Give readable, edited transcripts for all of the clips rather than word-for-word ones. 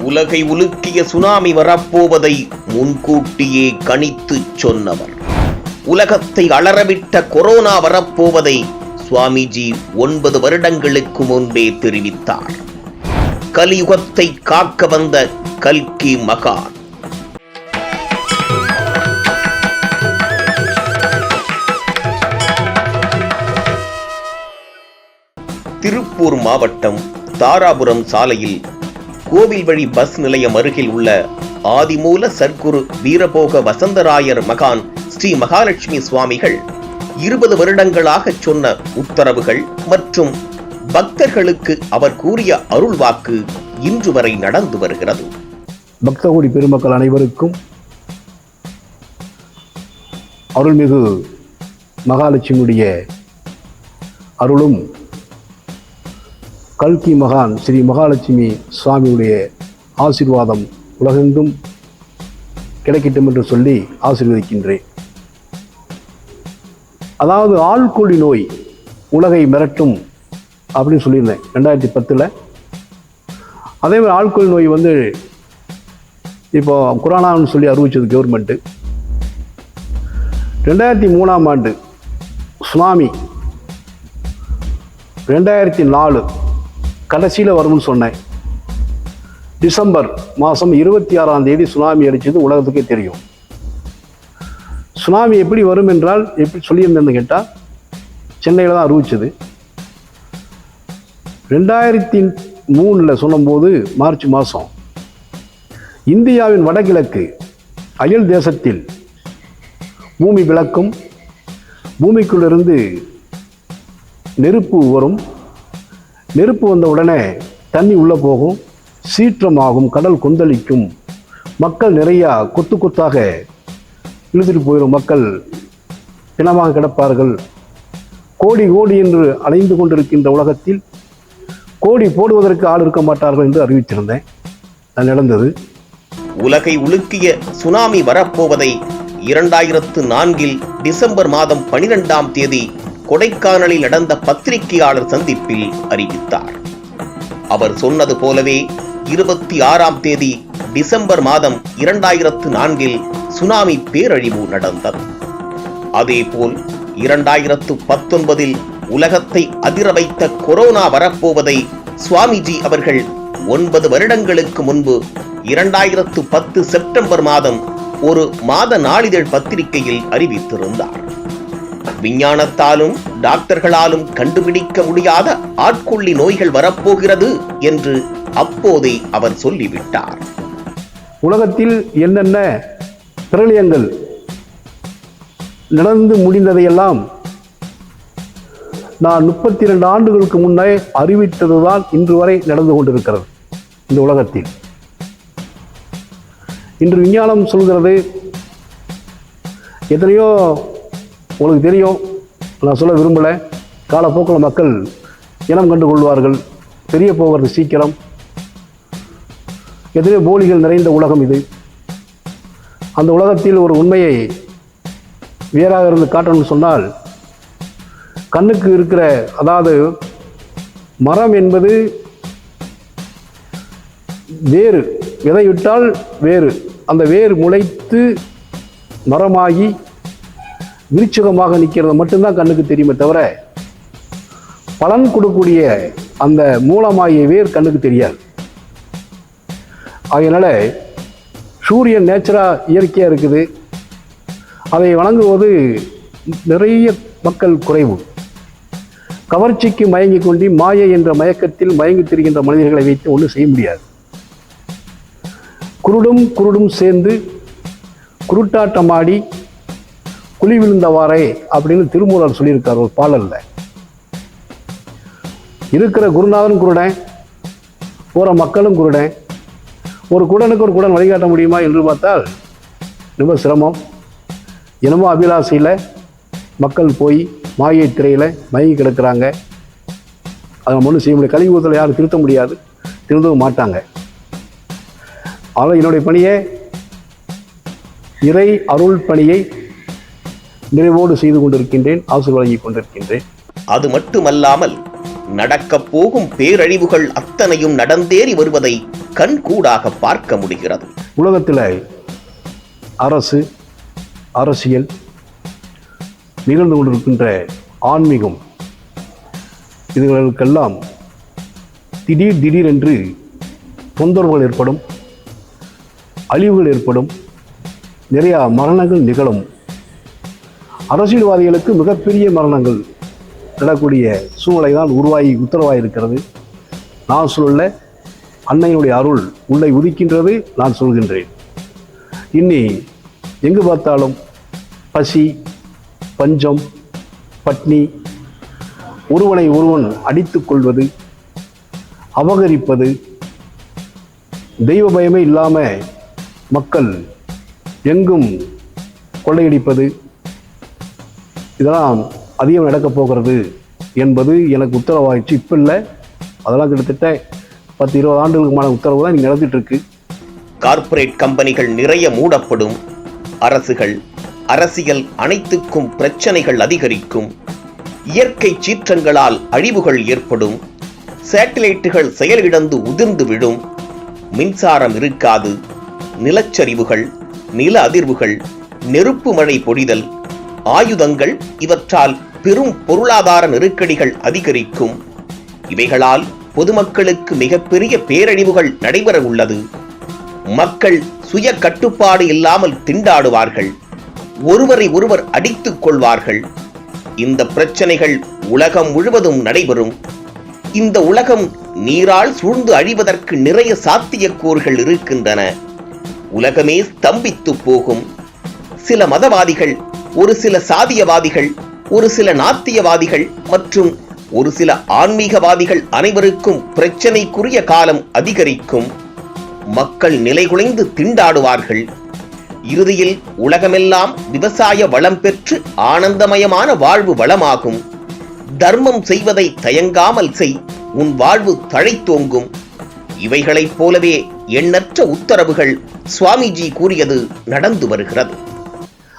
உலகை உலுக்கிய சுனாமி வரப்போவதை முன்கூட்டியே கணித்துச் சொன்னவர். உலகத்தை அலறவிட்ட கொரோனா வரப்போவதை சுவாமிஜி 9 வருடங்களுக்கு முன்பே தெரிவித்தார். கலியுகத்தை காக்க வந்த கல்கி மகான். திருப்பூர் மாவட்டம் தாராபுரம் சாலையில் கோவில் வழி பஸ் நிலையம் அருகில் உள்ள ஆதிமூல சர்க்குரு வீரபோக வசந்தராயர் மகான் ஸ்ரீ மகாலட்சுமி சுவாமிகள் 20 வருடங்களாக சொன்ன உத்தரவுகள் மற்றும் பக்தர்களுக்கு அவர் கூறிய அருள்வாக்கு இன்று வரை நடந்து வருகிறது. பக்தகோடி பெருமக்கள் அனைவருக்கும் அருள்மிகு மகாலட்சுமியுடைய அருளும் கல்கி மகான் ஸ்ரீ மகாலட்சுமி சுவாமியுடைய ஆசீர்வாதம் உலகெங்கும் கிடைக்கட்டும் என்று சொல்லி ஆசீர்வதிக்கின்றேன். அதாவது ஆள்கொள்ளி நோய் உலகை மிரட்டும் அப்படின்னு சொல்லியிருந்தேன் 2010. அதே மாதிரி ஆள்கொள்ளி நோய் வந்து இப்போ கொரோனான்னு சொல்லி அறிவிச்சது கவர்மெண்ட்டு. 2003ஆம் ஆண்டு சுனாமி 2004 கடைசியில் வரும்னு சொன்னேன். டிசம்பர் மாதம் 26ஆம் தேதி சுனாமி அடித்தது உலகத்துக்கே தெரியும். சுனாமி எப்படி வரும் என்றால் எப்படி சொல்லியிருந்தேன்னு கேட்டால் சென்னையில் தான் அறிவிச்சது. 2003 சொல்லும்போது மார்ச் மாதம் இந்தியாவின் வடகிழக்கு அயல் தேசத்தில் பூமி விளக்கும், பூமிக்குள்ளிருந்து நெருப்பு வரும். நெருப்பு வந்த உடனே தண்ணி உள்ளே போகும், சீற்றமாகும், கடல் கொந்தளிக்கும், மக்கள் நிறையா கொத்து கொத்தாக இழுத்துட்டு போயிடும், மக்கள் பிணமாக கிடப்பார்கள். கோடி கோடி என்று அலைந்து கொண்டிருக்கின்ற உலகத்தில் கோடி போடுவதற்கு ஆள் இருக்க மாட்டார்கள் என்று அறிவித்திருந்தேன். அது நடந்தது. உலகை உலுக்கிய சுனாமி வரப்போவதை 2004 டிசம்பர் மாதம் 12ஆம் தேதி கொடைக்கானலில் நடந்த பத்திரிகையாளர் சந்திப்பில் அறிவித்தார். அவர் சொன்னது போலவே 26ஆம் தேதி டிசம்பர் மாதம் 2004 சுனாமி பேரழிவு நடந்தது. அதேபோல் 2019 உலகத்தை அதிர வைத்த கொரோனா வரப்போவதை சுவாமிஜி அவர்கள் 9 வருடங்களுக்கு முன்பு 2010 செப்டம்பர் மாதம் ஒரு மாத நாளிதழ் பத்திரிகையில் அறிவித்திருந்தார். விஞ்ஞானத்தாலும் டாக்டர்களாலும் கண்டுபிடிக்க முடியாத ஆட்கொள்ளி நோய்கள் வரப்போகிறது என்று அப்போதே அவர் சொல்லிவிட்டார். உலகத்தில் என்னென்ன பிரளயங்கள் நடந்து முடிந்ததையெல்லாம் நான் 32 ஆண்டுகளுக்கு முன்னே அறிவித்ததுதான் இன்று வரை நடந்து கொண்டிருக்கிறது இந்த உலகத்தில். இன்று விஞ்ஞானம் சொல்கிறது எத்தனையோ உங்களுக்கு தெரியும், நான் சொல்ல விரும்பலை. காலப்போக்கில் மக்கள் இனம் கண்டு கொள்வார்கள், தெரிய போகிறது சீக்கிரம். எத்தனையோ போலிகள் நிறைந்த உலகம் இது. அந்த உலகத்தில் ஒரு உண்மையை வேறாக இருந்து காட்டணும்னு சொன்னால், கண்ணுக்கு இருக்கிற அதாவது மரம் என்பது வேறு, விதை விட்டால் வேறு, அந்த வேர் முளைத்து மரமாகி விருட்சகமாக நிற்கிறது மட்டும்தான் கண்ணுக்கு தெரியுமே தவிர பலன் கொடுக்கக்கூடிய அந்த மூலமாகிய வேர் கண்ணுக்கு தெரியாது. அதனால சூரியன் நேச்சராக இயற்கையாக இருக்குது, அதை வணங்குவது நிறைய மக்கள் குறைவு. கவர்ச்சிக்கு மயங்கி கொண்டு மாயை என்ற மயக்கத்தில் மயங்கி திரிகின்ற மனிதர்களை வைத்து ஒன்றும் செய்ய முடியாது. குருடும் சேர்ந்து குருட்டாட்டமாடி குழி விழுந்தவாறே அப்படின்னு திருமூலர் சொல்லியிருக்கார் ஒரு பாடல்ல. இருக்கிற குருநாதன் குருடன், போகிற மக்களும் குருடன். ஒரு குருடனுக்கு ஒரு குருடன் வழிகாட்ட முடியுமா என்று பார்த்தால் ரொம்ப சிரமம். என்னமோ அபிலாசையில் மக்கள் போய் மாயை திரையில் மயங்கி கிடக்கிறாங்க. அதை நம்ம ஒன்றும் செய்ய முடியாது. கலியுகத்தில் யாரும் திருத்த முடியாது, திருந்தவும் மாட்டாங்க. ஆனால் என்னுடைய பணியை, இறை அருள் பணியை நிறைவோடு செய்து கொண்டிருக்கின்றேன், ஆசீர்வாதம் வழங்கிக் கொண்டிருக்கின்றேன். அது மட்டுமல்லாமல் நடக்கப் போகும் பேரழிவுகள் அத்தனையும் நடந்தேறி வருவதை கண்கூடாக பார்க்க முடிகிறது. உலகத்தில் அரசு, அரசியல், நிகழ்ந்து கொண்டிருக்கின்ற ஆன்மீகம், இதுகளுக்கெல்லாம் திடீரென்று தொந்தரவுகள் ஏற்படும், அழிவுகள் ஏற்படும், நிறையா மரணங்கள் நிகழும். அரசியல்வாதிகளுக்கு மிகப்பெரிய மரணங்கள் நடக்கூடிய சூழ்நிலை தான் உத்தரவாயிருக்கிறது. நான் சொல்ல, அன்னையினுடைய அருள் உள்ளே உதிக்கின்றது. நான் சொல்கின்றேன். இன்னி எங்கு பார்த்தாலும் பசி, பஞ்சம், பட்னி, ஒருவனை ஒருவன் அடித்துக் கொள்வது, அபகரிப்பது, தெய்வ பயமே இல்லாமல் மக்கள் எங்கும் கொள்ளையடிப்பது, இதெல்லாம் அதிகம் நடக்கப் போகிறது என்பது எனக்கு உத்தரவாயிடுச்சு. இப்போ இல்லை, அதெல்லாம் கிட்டத்தட்ட 10-20 ஆண்டுகளுக்குமான உத்தரவு தான் இங்கே நடந்துட்டு இருக்கு. கார்ப்பரேட் கம்பெனிகள் நிறைய மூடப்படும், அரசுகள், அரசியல் அனைத்துக்கும் பிரச்சனைகள் அதிகரிக்கும், இயற்கை சீற்றங்களால் அழிவுகள் ஏற்படும், சேட்டலைட்டுகள் செயலிழந்து உதிர்ந்து விடும், மின்சாரம் இருக்காது, நிலச்சரிவுகள், நில அதிர்வுகள், நெருப்பு மழை பொழிதல், ஆயுதங்கள், இவற்றால் பெரும் பொருளாதார நெருக்கடிகள் அதிகரிக்கும். இவைகளால் பொதுமக்களுக்கு மிகப்பெரிய பேரழிவுகள் நடைபெற உள்ளது. மக்கள் சுய கட்டுப்பாடு இல்லாமல் திண்டாடுவார்கள், ஒருவரை ஒருவர் அடித்துக் கொள்வார்கள். இந்த பிரச்சனைகள் உலகம் முழுவதும் நடைபெறும். இந்த உலகம் நீரால் சூழ்ந்து அழிவதற்கு நிறைய சாத்தியக்கூறுகள் இருக்கின்றன. உலகமே ஸ்தம்பித்து போகும். சில மதவாதிகள், ஒரு சில சாதியவாதிகள், ஒரு சில நாத்தியவாதிகள் மற்றும் ஒரு சில ஆன்மீகவாதிகள் அனைவருக்கும் பிரச்சனைக்குரிய காலம் அதிகரிக்கும். மக்கள் நிலைகுலைந்து திண்டாடுவார்கள். இறுதியில் உலகமெல்லாம் விவசாய வளம் பெற்று ஆனந்தமயமான வாழ்வு வளமாகும். தர்மம் செய்வதை தயங்காமல் செய், உன் வாழ்வு தழைத்தோங்கும். இவைகளைப் போலவே எண்ணற்ற உத்தரவுகள் சுவாமிஜி கூறியது நடந்து வருகிறது.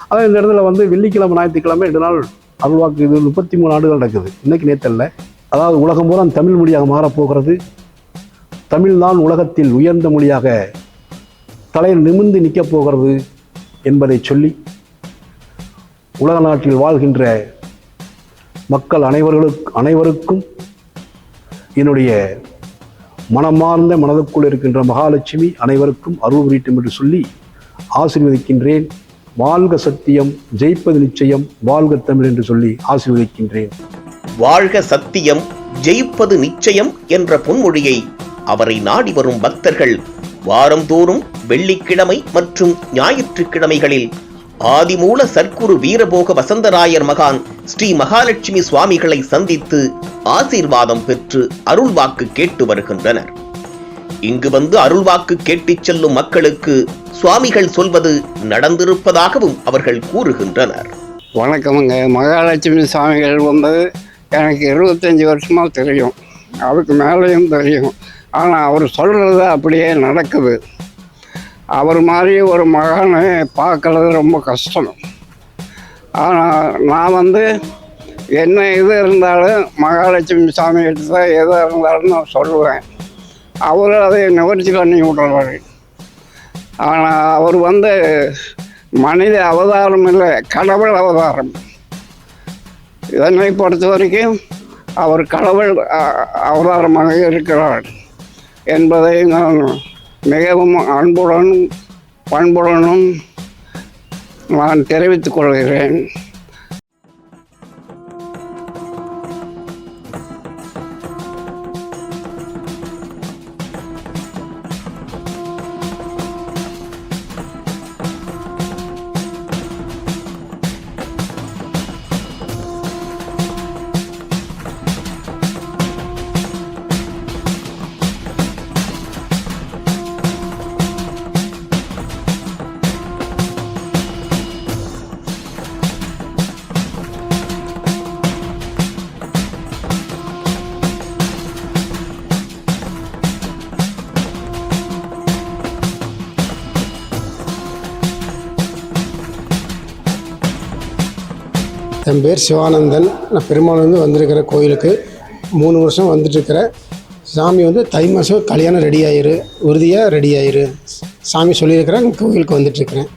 அதான் இந்த இடத்துல வெள்ளிக்கிழமை, ஞாயிற்றுக்கிழமை 2 நாள் அருள்வாக்கு. இது 33 ஆண்டுகள் நடக்குது, இன்னைக்கு நேற்றல்ல. அதாவது உலகம் பூரா தமிழ் மொழியாக மாறப்போகிறது. தமிழ்தான் உலகத்தில் உயர்ந்த மொழியாக தலையில் நிமிர்ந்து நிற்கப் போகிறது என்பதை சொல்லி, உலக நாட்டில் வாழ்கின்ற மக்கள் அனைவருக்கும் என்னுடைய மனமார்ந்த மனதுக்குள் இருக்கின்ற மகாலட்சுமி அனைவருக்கும் அருள் புரியட்டும் என்று சொல்லி ஆசீர்வதிக்கின்றேன். வாழ்க சத்தியம், ஜெயிப்பது நிச்சயம், வாழ்க தமிழ் என்று சொல்லி ஆசீர்வதிக்கின்றேன். வாழ்க சத்தியம், ஜெயிப்பது நிச்சயம் என்ற பொன்மொழியை அவரை நாடி வரும் பக்தர்கள் வாரந்தோறும் வெள்ளிக்கிழமை மற்றும் ஞாயிற்றுக்கிழமைகளில் ஆதிமூல சர்க்குரு வீரபோக வசந்தராயர் மகான் ஸ்ரீ மகாலட்சுமி சுவாமிகளை சந்தித்து ஆசீர்வாதம் பெற்று அருள்வாக்கு கேட்டு வருகின்றனர். இங்கு அருள்வாக்கு கேட்டுச் செல்லும் மக்களுக்கு சுவாமிகள் சொல்வது நடந்திருப்பதாகவும் அவர்கள் கூறுகின்றனர். வணக்கமுங்க. மகாலட்சுமி சுவாமிகள் எனக்கு 25 வருஷமாக தெரியும், அதுக்கு மேலேயும் தெரியும். ஆனால் அவர் சொல்கிறது அப்படியே நடக்குது. அவர் மாதிரி ஒரு மகானை பார்க்கறது ரொம்ப கஷ்டம். ஆனால் நான் என்ன எது இருந்தாலும் மகாலட்சுமி சாமி எடுத்து தான் எது இருந்தாலும் நான் சொல்லுவேன். அவர் அதை நிவர்த்தி பண்ணி விடுறாரு. ஆனால் அவர் மனித அவதாரம் இல்லை, கடவுள் அவதாரம். இதனை பொறுத்த வரைக்கும் அவர் கடவுள் அவதாரமாக இருக்கிறார் என்பதை நான் மிகவும் அன்புடனும் பண்புடனும் நான் தெரிவித்துக் கொள்கிறேன். என் பேர் சிவானந்தன். நான் பெருமாள்லேருந்து வந்திருக்கிற கோயிலுக்கு 3 வருஷம் வந்துட்டுருக்கிறேன். சாமி வந்து தை மாதம் கல்யாணம் ரெடி ஆயிரு, உறுதியாக ரெடி ஆயிரு. சாமி சொல்லியிருக்கிறேன், கோவிலுக்கு வந்துட்டுருக்கிறேன்.